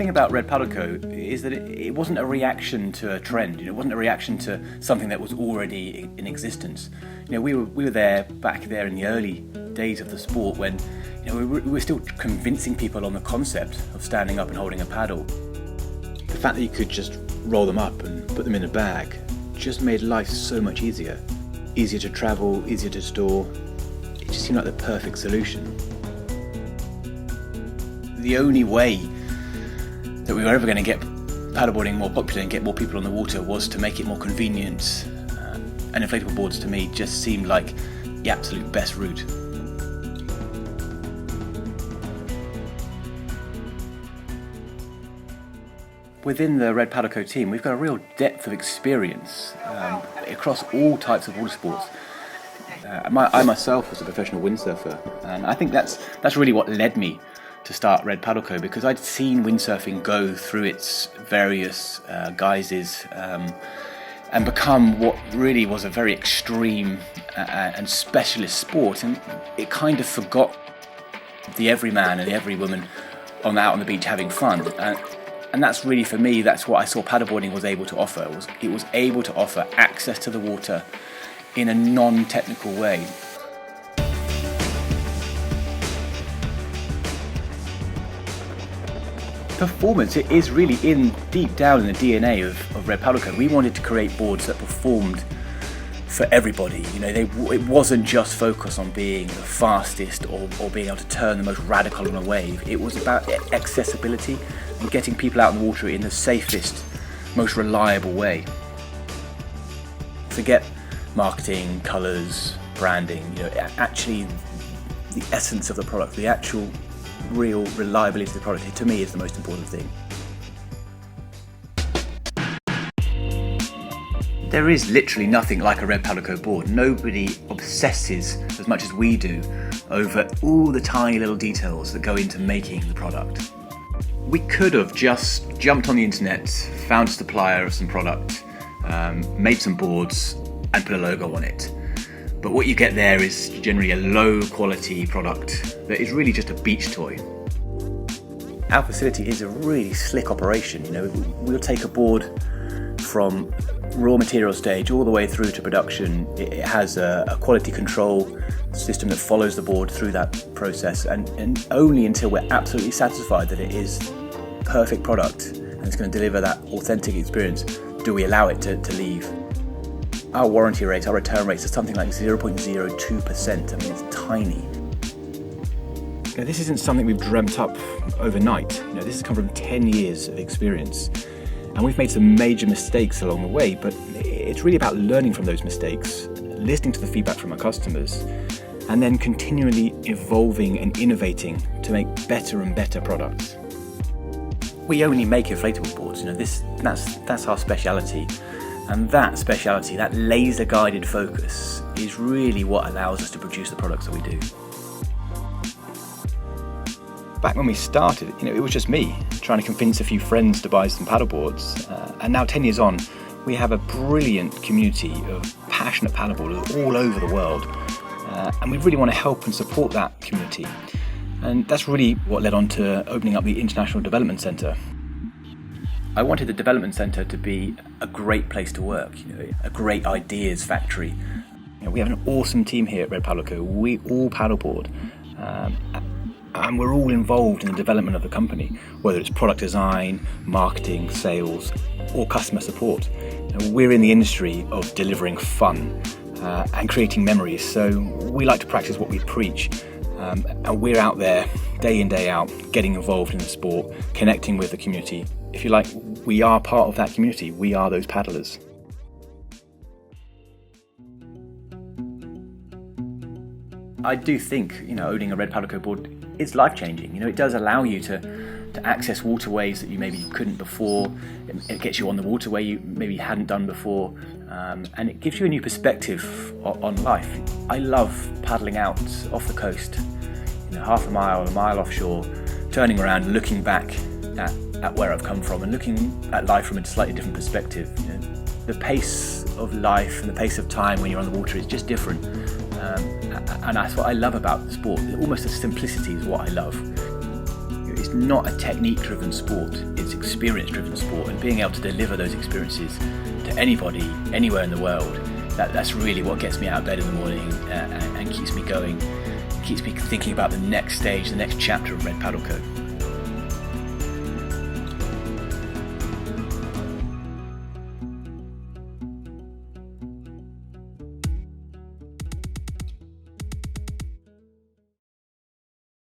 thing about Red Paddle is that it wasn't a reaction to a trend. It wasn't a reaction to something that was already in existence. We were there back there in the early days of the sport when we were still convincing people on the concept of standing up and holding a paddle. The fact that you could just roll them up and put them in a bag just made life so much easier. Easier to travel, easier to store. It just seemed like the perfect solution. The only way that we were ever going to get paddleboarding more popular and get more people on the water was to make it more convenient. And inflatable boards to me just seemed like the absolute best route. Within the Red Paddle Co team, we've got a real depth of experience across all types of water sports. I myself was a professional windsurfer, and I think that's really what led me to start Red Paddle Co, because I'd seen windsurfing go through its various guises and become what really was a very extreme and specialist sport, and it kind of forgot the everyman and the everywoman out on the beach having fun. And that's really, for me, that's what I saw paddleboarding was able to offer. It was able to offer access to the water in a non-technical way. Performance, it is really deep down in the DNA of Red Paddle Co. We wanted to create boards that performed for everybody. It wasn't just focused on being the fastest or being able to turn the most radical on a wave. It was about accessibility and getting people out in the water in the safest, most reliable way. Forget marketing, colours, branding. Actually, the essence of the product, the actual real reliability of the product, to me, is the most important thing. There is literally nothing like a Red Paddle Co board. Nobody obsesses as much as we do over all the tiny little details that go into making the product. We could have just jumped on the internet, found a supplier of some product, made some boards and put a logo on it. But what you get there is generally a low quality product that is really just a beach toy. Our facility is a really slick operation. We'll take a board from raw material stage all the way through to production. It has a quality control system that follows the board through that process, and only until we're absolutely satisfied that it is perfect product and it's going to deliver that authentic experience do we allow it to leave. Our warranty rate, our return rates are something like 0.02%. It's tiny. This isn't something we've dreamt up overnight. This has come from 10 years of experience. And we've made some major mistakes along the way, but it's really about learning from those mistakes, listening to the feedback from our customers, and then continually evolving and innovating to make better and better products. We only make inflatable boards. That's our speciality. And that speciality, that laser-guided focus, is really what allows us to produce the products that we do. Back when we started, it was just me trying to convince a few friends to buy some paddleboards. And now 10 years on, we have a brilliant community of passionate paddleboarders all over the world. And we really want to help and support that community. And that's really what led on to opening up the International Development Centre. I wanted the development centre to be a great place to work, a great ideas factory. We have an awesome team here at Red Paddle Co. We all paddleboard. And we're all involved in the development of the company, whether it's product design, marketing, sales, or customer support. We're in the industry of delivering fun and creating memories, so we like to practice what we preach. And we're out there day in, day out, getting involved in the sport, connecting with the community. If you like, we are part of that community. We are those paddlers. I do think, owning a Red Paddle Co board is life-changing. It does allow you to access waterways that you maybe couldn't before. It gets you on the waterway you maybe hadn't done before, and it gives you a new perspective on life. I love paddling out off the coast, half a mile offshore, turning around, looking back at where I've come from and looking at life from a slightly different perspective. The pace of life and the pace of time when you're on the water is just different. And that's what I love about the sport. Almost the simplicity is what I love. It's is not a technique-driven sport, it's experience-driven sport, and being able to deliver those experiences to anybody, anywhere in the world, that's really what gets me out of bed in the morning and keeps me going, keeps me thinking about the next stage, the next chapter of Red Paddle Co.